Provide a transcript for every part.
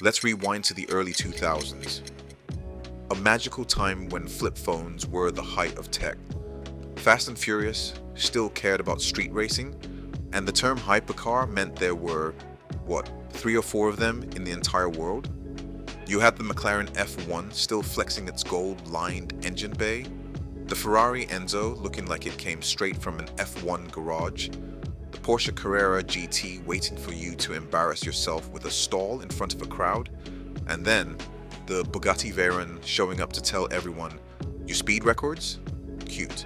Let's rewind to the early 2000s. A magical time when flip phones were the height of tech. Fast and Furious still cared about street racing, and the term hypercar meant there were, 3 or 4 of them in the entire world? You had the McLaren F1 still flexing its gold-lined engine bay, the Ferrari Enzo looking like it came straight from an F1 garage, the Porsche Carrera GT waiting for you to embarrass yourself with a stall in front of a crowd, and then the Bugatti Veyron showing up to tell everyone, "You speed records? Cute."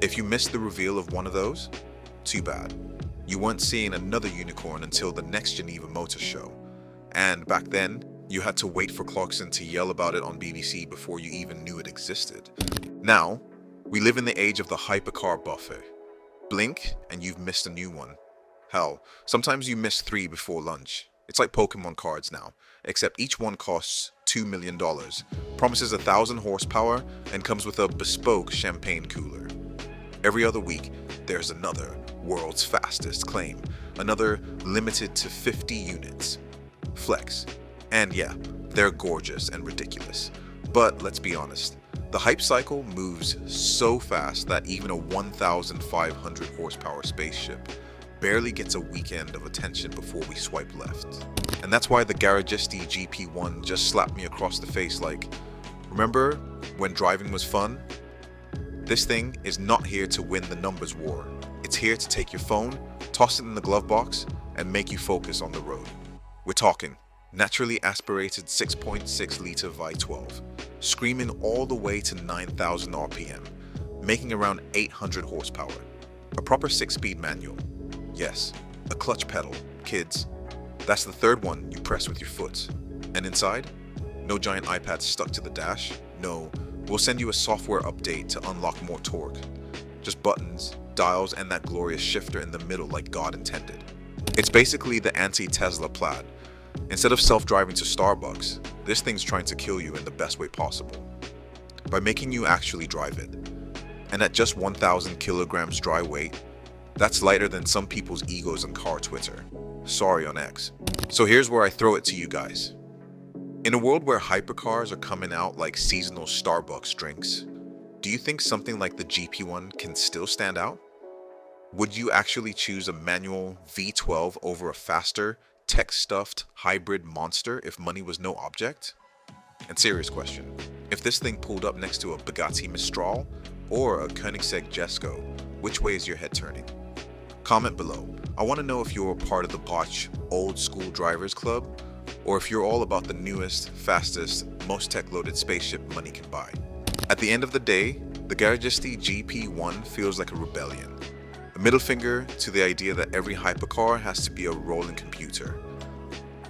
If you missed the reveal of one of those, too bad. You weren't seeing another unicorn until the next Geneva Motor Show. And back then, you had to wait for Clarkson to yell about it on BBC before you even knew it existed. Now, we live in the age of the hypercar buffet. Blink and you've missed a new one. Hell, sometimes you miss 3 before lunch. It's like Pokemon cards now, except each one costs $2 million, promises 1,000 horsepower, and comes with a bespoke champagne cooler. Every other week, there's another world's fastest claim, another limited to 50 units. Flex. And yeah, they're gorgeous and ridiculous. But let's be honest, the hype cycle moves so fast that even a 1,500 horsepower spaceship barely gets a weekend of attention before we swipe left. And that's why the Garagisti GP1 just slapped me across the face like, remember when driving was fun? This thing is not here to win the numbers war. It's here to take your phone, toss it in the glove box, and make you focus on the road. We're talking naturally aspirated 6.6 liter V12, screaming all the way to 9,000 RPM, making around 800 horsepower. A proper 6-speed manual. Yes, a clutch pedal, kids. That's the third one you press with your foot. And inside? No giant iPad stuck to the dash. No, we'll send you a software update to unlock more torque. Just buttons, dials, and that glorious shifter in the middle like God intended. It's basically the anti-Tesla Plaid. Instead of self-driving to Starbucks, this thing's trying to kill you in the best way possible, by making you actually drive it. And at just 1,000 kilograms dry weight, that's lighter than some people's egos on car Twitter. Sorry on X. So here's where I throw it to you guys. In a world where hypercars are coming out like seasonal Starbucks drinks, do you think something like the GP1 can still stand out? Would you actually choose a manual V12 over a faster, tech-stuffed hybrid monster if money was no object? And serious question, if this thing pulled up next to a Bugatti Mistral or a Koenigsegg Jesko, which way is your head turning? Comment below. I want to know if you're part of the Botch old school drivers club, or if you're all about the newest, fastest, most tech-loaded spaceship money can buy. At the end of the day, the Garagisti GP1 feels like a rebellion. A middle finger to the idea that every hypercar has to be a rolling computer.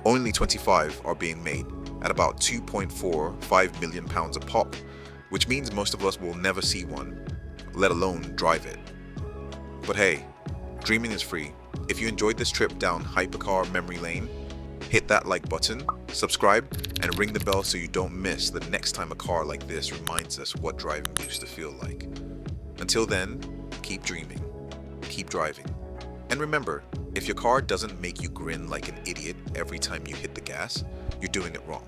Only 25 are being made at about 2.45 million pounds a pop, which means most of us will never see one, let alone drive it. But hey, dreaming is free. If you enjoyed this trip down hypercar memory lane, hit that like button, subscribe, and ring the bell so you don't miss the next time a car like this reminds us what driving used to feel like. Until then, keep dreaming, keep driving. And remember, if your car doesn't make you grin like an idiot every time you hit the gas, you're doing it wrong.